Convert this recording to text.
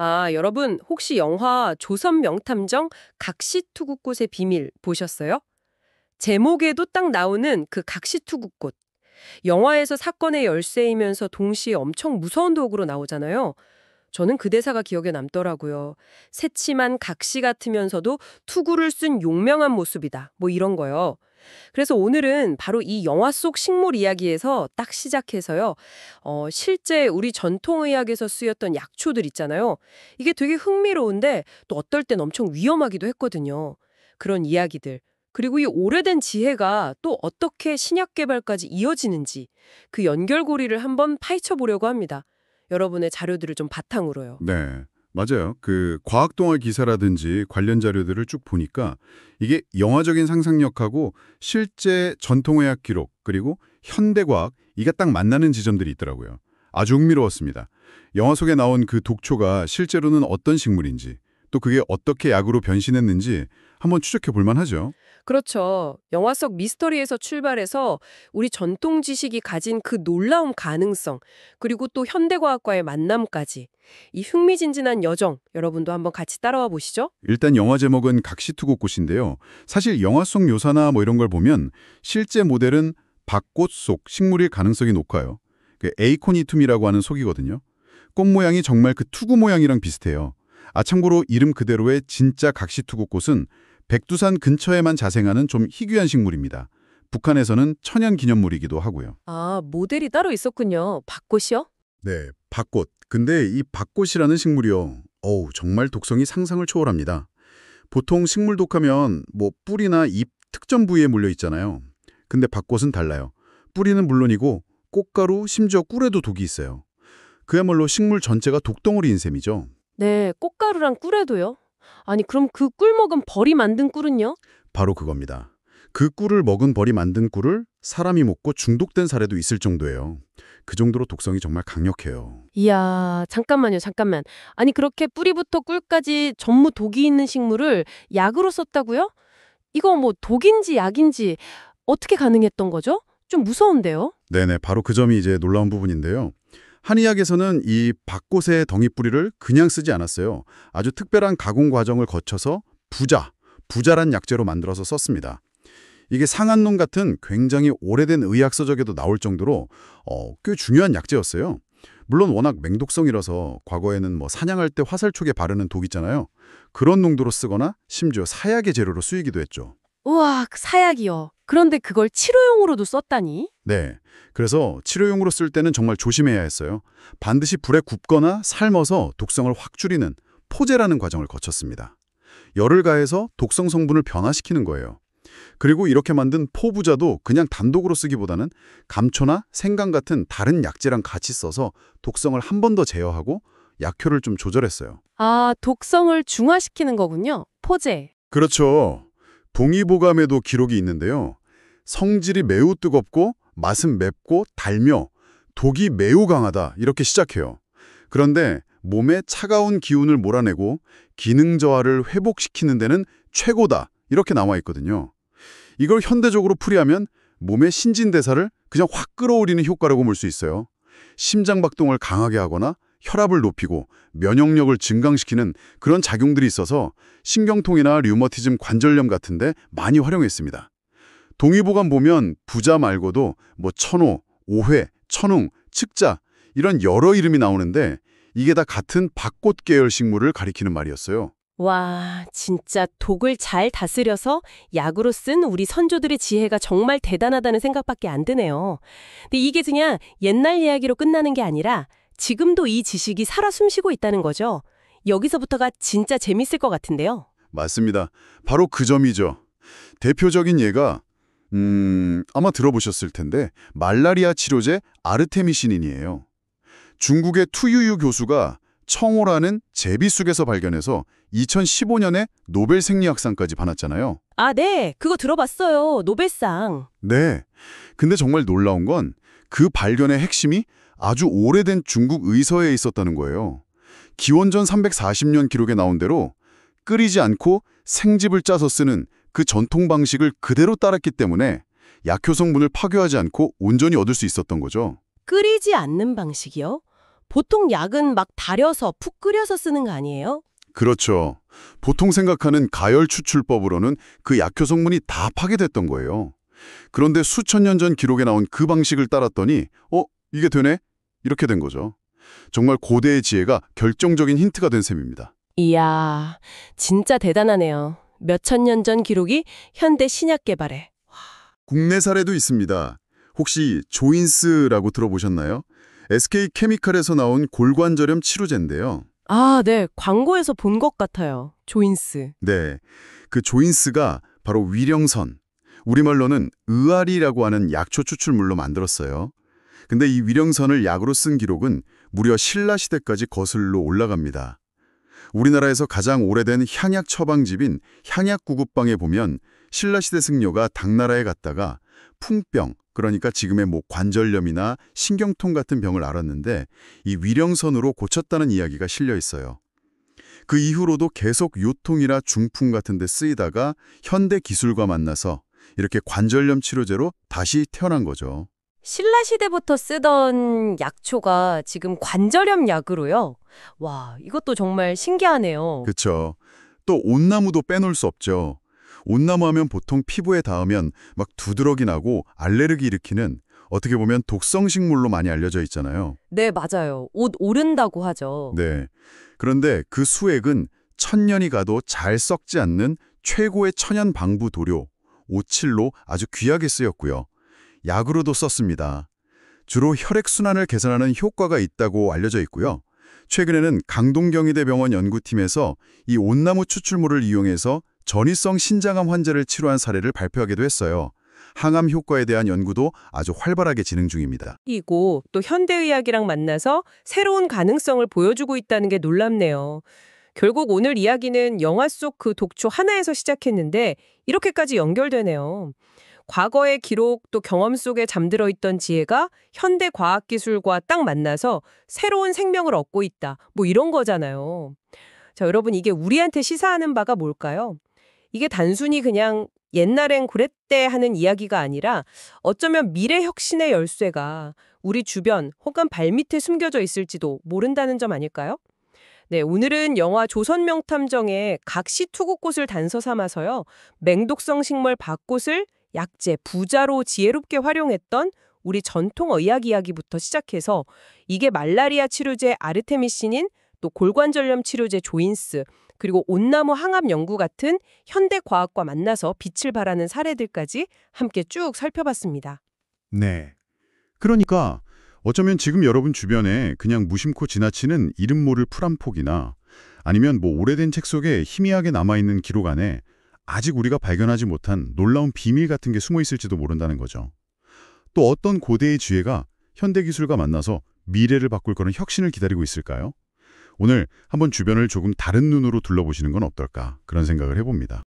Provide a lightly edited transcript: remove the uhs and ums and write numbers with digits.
아, 여러분 혹시 영화 조선 명탐정 각시투구꽃의 비밀 보셨어요? 제목에도 딱 나오는 그 각시투구꽃. 영화에서 사건의 열쇠이면서 동시에 엄청 무서운 도구로 나오잖아요. 저는 그 대사가 기억에 남더라고요. 새침한 각시 같으면서도 투구를 쓴 용맹한 모습이다. 뭐 이런 거요. 그래서 오늘은 바로 이 영화 속 식물 이야기에서 딱 시작해서요. 실제 우리 전통의학에서 쓰였던 약초들 있잖아요. 이게 되게 흥미로운데 또 어떨 땐 엄청 위험하기도 했거든요. 그런 이야기들. 그리고 이 오래된 지혜가 또 어떻게 신약 개발까지 이어지는지 그 연결고리를 한번 파헤쳐 보려고 합니다. 여러분의 자료들을 좀 바탕으로요. 네, 맞아요. 그 과학동화 기사라든지 관련 자료들을 쭉 보니까 이게 영화적인 상상력하고 실제 전통의학 기록 그리고 현대과학 이게 딱 만나는 지점들이 있더라고요. 아주 흥미로웠습니다. 영화 속에 나온 그 독초가 실제로는 어떤 식물인지 또 그게 어떻게 약으로 변신했는지 한번 추적해 볼 만하죠. 그렇죠. 영화 속 미스터리에서 출발해서 우리 전통 지식이 가진 그 놀라운 가능성, 그리고 또 현대과학과의 만남까지 이 흥미진진한 여정, 여러분도 한번 같이 따라와 보시죠. 일단 영화 제목은 각시투고꽃인데요. 사실 영화 속 묘사나 뭐 이런 걸 보면 실제 모델은 밭꽃 속 식물일 가능성이 높아요. 그 에이코니툼이라고 하는 속이거든요. 꽃 모양이 정말 그 투구 모양이랑 비슷해요. 아 참고로 이름 그대로의 진짜 각시투고꽃은 백두산 근처에만 자생하는 좀 희귀한 식물입니다. 북한에서는 천연기념물이기도 하고요. 아, 모델이 따로 있었군요. 밭꽃이요? 네, 밭꽃. 근데 이 밭꽃이라는 식물이요. 정말 독성이 상상을 초월합니다. 보통 식물 독하면 뭐 뿌리나 잎 특정 부위에 물려 있잖아요. 근데 밭꽃은 달라요. 뿌리는 물론이고 꽃가루, 심지어 꿀에도 독이 있어요. 그야말로 식물 전체가 독덩어리인 셈이죠. 네, 꽃가루랑 꿀에도요. 아니, 그럼 그 꿀 먹은 벌이 만든 꿀은요? 바로 그겁니다. 그 꿀을 먹은 벌이 만든 꿀을 사람이 먹고 중독된 사례도 있을 정도예요. 그 정도로 독성이 정말 강력해요. 이야, 잠깐만요, 잠깐만. 아니, 그렇게 뿌리부터 꿀까지 전부 독이 있는 식물을 약으로 썼다고요? 이거 뭐 독인지 약인지 어떻게 가능했던 거죠? 좀 무서운데요? 네네, 바로 그 점이 이제 놀라운 부분인데요. 한의학에서는 이 밭꽃의 덩이뿌리를 그냥 쓰지 않았어요. 아주 특별한 가공 과정을 거쳐서 부자란 약재로 만들어서 썼습니다. 이게 상한론 같은 굉장히 오래된 의학 서적에도 나올 정도로 꽤 중요한 약재였어요. 물론 워낙 맹독성이라서 과거에는 뭐 사냥할 때 화살촉에 바르는 독 있잖아요. 그런 농도로 쓰거나 심지어 사약의 재료로 쓰이기도 했죠. 우와, 그 사약이요. 그런데 그걸 치료용으로도 썼다니? 네, 그래서 치료용으로 쓸 때는 정말 조심해야 했어요. 반드시 불에 굽거나 삶아서 독성을 확 줄이는 포제라는 과정을 거쳤습니다. 열을 가해서 독성 성분을 변화시키는 거예요. 그리고 이렇게 만든 포부자도 그냥 단독으로 쓰기보다는 감초나 생강 같은 다른 약재랑 같이 써서 독성을 한 번 더 제어하고 약효를 좀 조절했어요. 아, 독성을 중화시키는 거군요. 포제. 그렇죠. 동의보감에도 기록이 있는데요. 성질이 매우 뜨겁고 맛은 맵고 달며 독이 매우 강하다 이렇게 시작해요. 그런데 몸에 차가운 기운을 몰아내고 기능 저하를 회복시키는 데는 최고다 이렇게 나와 있거든요. 이걸 현대적으로 풀이하면 몸의 신진대사를 그냥 확 끌어올리는 효과라고 볼 수 있어요. 심장박동을 강하게 하거나 혈압을 높이고 면역력을 증강시키는 그런 작용들이 있어서 신경통이나 류머티즘 관절염 같은데 많이 활용했습니다. 동의보감 보면 부자 말고도 뭐 천호, 오회, 천웅, 측자 이런 여러 이름이 나오는데 이게 다 같은 밭꽃 계열 식물을 가리키는 말이었어요. 와, 진짜 독을 잘 다스려서 약으로 쓴 우리 선조들의 지혜가 정말 대단하다는 생각밖에 안 드네요. 근데 이게 그냥 옛날 이야기로 끝나는 게 아니라 지금도 이 지식이 살아 숨쉬고 있다는 거죠. 여기서부터가 진짜 재밌을 것 같은데요. 맞습니다. 바로 그 점이죠. 대표적인 예가 아마 들어보셨을 텐데 말라리아 치료제 아르테미시닌이에요. 중국의 투유유 교수가 청호라는 제비쑥에서 발견해서 2015년에 노벨 생리학상까지 받았잖아요. 아, 네. 그거 들어봤어요. 노벨상. 네. 근데 정말 놀라운 건 그 발견의 핵심이 아주 오래된 중국 의서에 있었다는 거예요. 기원전 340년 기록에 나온 대로 끓이지 않고 생즙을 짜서 쓰는 그 전통 방식을 그대로 따랐기 때문에 약효 성분을 파괴하지 않고 온전히 얻을 수 있었던 거죠. 끓이지 않는 방식이요? 보통 약은 막 달여서 푹 끓여서 쓰는 거 아니에요? 그렇죠. 보통 생각하는 가열 추출법으로는 그 약효 성분이 다 파괴됐던 거예요. 그런데 수천 년 전 기록에 나온 그 방식을 따랐더니 이게 되네? 이렇게 된 거죠. 정말 고대의 지혜가 결정적인 힌트가 된 셈입니다. 이야, 진짜 대단하네요. 몇천 년 전 기록이 현대 신약 개발에. 국내 사례도 있습니다. 혹시 조인스라고 들어보셨나요? SK케미칼에서 나온 골관절염 치료제인데요. 아, 네. 광고에서 본 것 같아요. 조인스. 네, 그 조인스가 바로 위령선, 우리말로는 의아리라고 하는 약초 추출물로 만들었어요. 근데 이 위령선을 약으로 쓴 기록은 무려 신라시대까지 거슬러 올라갑니다. 우리나라에서 가장 오래된 향약 처방집인 향약구급방에 보면 신라시대 승려가 당나라에 갔다가 풍병, 그러니까 지금의 관절염이나 신경통 같은 병을 앓았는데 이 위령선으로 고쳤다는 이야기가 실려 있어요. 그 이후로도 계속 요통이나 중풍 같은 데 쓰이다가 현대 기술과 만나서 이렇게 관절염 치료제로 다시 태어난 거죠. 신라시대부터 쓰던 약초가 지금 관절염 약으로요? 와, 이것도 정말 신기하네요. 그렇죠. 또 온나무도 빼놓을 수 없죠. 온나무 하면 보통 피부에 닿으면 막 두드러기 나고 알레르기 일으키는 어떻게 보면 독성 식물로 많이 알려져 있잖아요. 네, 맞아요. 옷 오른다고 하죠. 네. 그런데 그 수액은 천년이 가도 잘 썩지 않는 최고의 천연 방부 도료, 오칠로 아주 귀하게 쓰였고요. 약으로도 썼습니다. 주로 혈액순환을 개선하는 효과가 있다고 알려져 있고요. 최근에는 강동경희대병원 연구팀에서 이 온나무 추출물을 이용해서 전이성 신장암 환자를 치료한 사례를 발표하기도 했어요. 항암 효과에 대한 연구도 아주 활발하게 진행 중입니다. 이고 또 현대의학이랑 만나서 새로운 가능성을 보여주고 있다는 게 놀랍네요. 결국 오늘 이야기는 영화 속 그 독초 하나에서 시작했는데 이렇게까지 연결되네요. 과거의 기록 또 경험 속에 잠들어 있던 지혜가 현대 과학기술과 딱 만나서 새로운 생명을 얻고 있다. 이런 거잖아요. 자, 여러분 이게 우리한테 시사하는 바가 뭘까요? 이게 단순히 그냥 옛날엔 그랬대 하는 이야기가 아니라 어쩌면 미래 혁신의 열쇠가 우리 주변 혹은 발밑에 숨겨져 있을지도 모른다는 점 아닐까요? 네, 오늘은 영화 조선명탐정의 각시투구꽃을 단서 삼아서요. 맹독성 식물 밭꽃을 약재, 부자로 지혜롭게 활용했던 우리 전통 의학 이야기부터 시작해서 이게 말라리아 치료제 아르테미신인 또 골관절염 치료제 조인스, 그리고 온나무 항암 연구 같은 현대 과학과 만나서 빛을 발하는 사례들까지 함께 쭉 살펴봤습니다. 네. 그러니까 어쩌면 지금 여러분 주변에 그냥 무심코 지나치는 이름 모를 풀 한 폭이나 아니면 오래된 책 속에 희미하게 남아있는 기록 안에 아직 우리가 발견하지 못한 놀라운 비밀 같은 게 숨어 있을지도 모른다는 거죠. 또 어떤 고대의 지혜가 현대 기술과 만나서 미래를 바꿀 거는 혁신을 기다리고 있을까요? 오늘 한번 주변을 조금 다른 눈으로 둘러보시는 건 어떨까 그런 생각을 해봅니다.